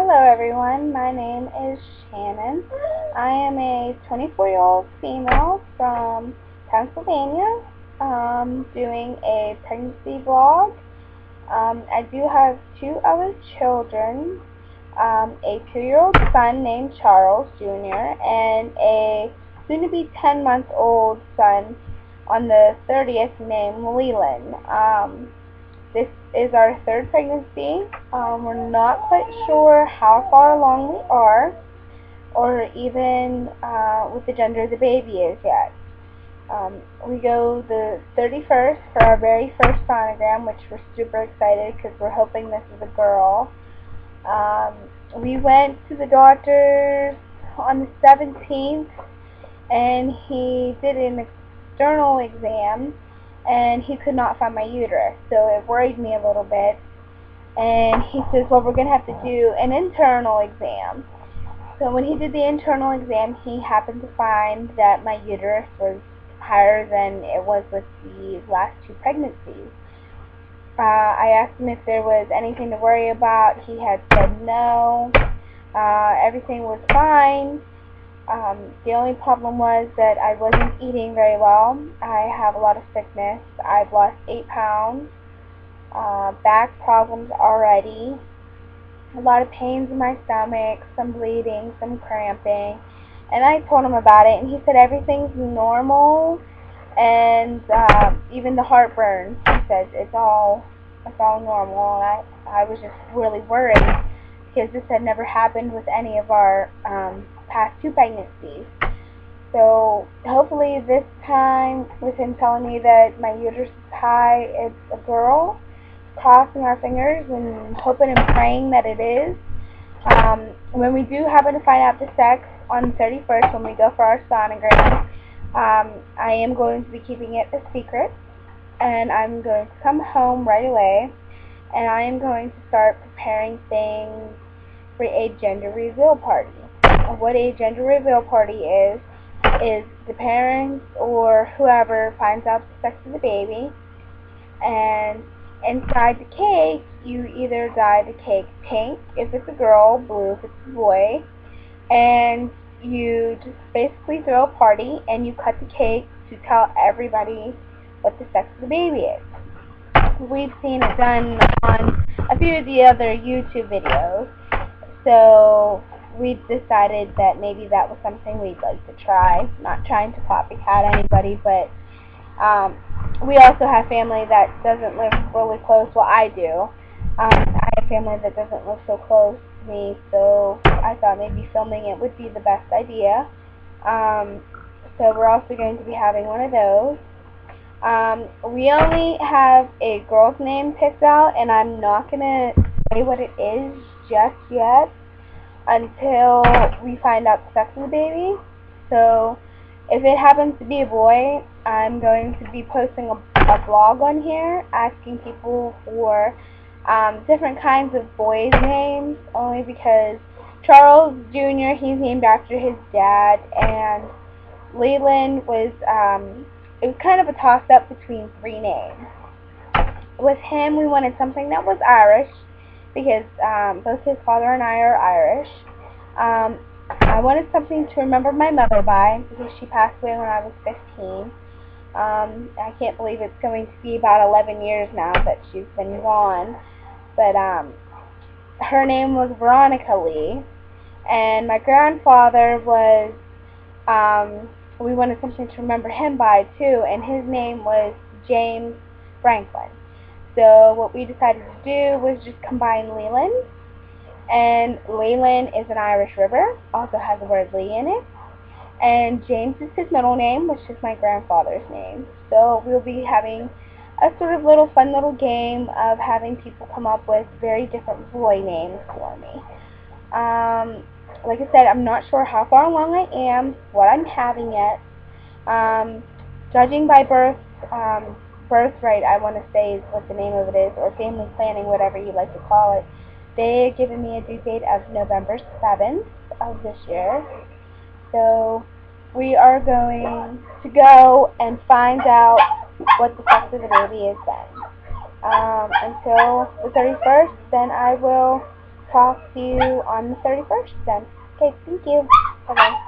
Hello everyone, my name is Shannon. I am a 24-year-old female from Pennsylvania doing a pregnancy vlog. I do have two other children, a 2-year-old son named Charles Jr. and a soon-to-be 10-month-old son on the 30th named Leland. This is our third pregnancy. We're not quite sure how far along we are, or even what the gender of the baby is yet. We go the 31st for our very first sonogram, which we're super excited because we're hoping this is a girl. We went to the doctor's on the 17th, and he did an external exam, and he could not find my uterus, so it worried me a little bit. And he says, well, we're going to have to do an internal exam. So when he did the internal exam, he happened to find that my uterus was higher than it was with the last two pregnancies. I asked him if there was anything to worry about. He had said no. Everything was fine. The only problem was that I wasn't eating very well. I have a lot of sickness. I've lost 8 pounds. Back problems already. A lot of pains in my stomach, some bleeding, some cramping. And I told him about it, and he said everything's normal, and even the heartburn, he said it's all normal. And I was just really worried because this had never happened with any of our past two pregnancies. So hopefully this time, with him telling me that my uterus is high, it's a girl. Crossing our fingers and hoping and praying that it is. When we do happen to find out the sex on the 31st when we go for our sonogram, I am going to be keeping it a secret, and I'm going to come home right away, and I am going to start preparing things for a gender reveal party. What a gender reveal party is the parents or whoever finds out the sex of the baby, and inside the cake, you either dye the cake pink if it's a girl, blue if it's a boy, and you just basically throw a party and you cut the cake to tell everybody what the sex of the baby is. We've seen it done on a few of the other YouTube videos, so we decided that maybe that was something we'd like to try. Not trying to copycat anybody, but we also have family that doesn't live really close. Well, I do. I have family that doesn't live so close to me, so I thought maybe filming it would be the best idea. So we're also going to be having one of those. We only have a girl's name picked out, and I'm not going to say what it is just yet until we find out the sex of the baby. So if it happens to be a boy, I'm going to be posting a blog on here asking people for different kinds of boys' names, only because Charles Jr., he's named after his dad, and Leland was, it was kind of a toss-up between 3 names. With him, we wanted something that was Irish, because both his father and I are Irish. I wanted something to remember my mother by, because she passed away when I was 15. I can't believe it's going to be about 11 years now that she's been gone. But her name was Veronica Lee, and my grandfather was, we wanted something to remember him by too, and his name was James Franklin. So what we decided to do was just combine Leland, and Leland is an Irish river, also has the word Lee in it, and James is his middle name, which is my grandfather's name. So we'll be having a sort of little fun little game of having people come up with very different boy names for me. Like I said, I'm not sure how far along I am, what I'm having yet. Judging by birthright, I want to say is what the name of it is, or family planning, whatever you like to call it. They have given me a due date of November 7th of this year. So we are going to go and find out what the sex of the baby is then. Until the 31st, then I will talk to you on the 31st then. Okay, thank you. Bye-bye.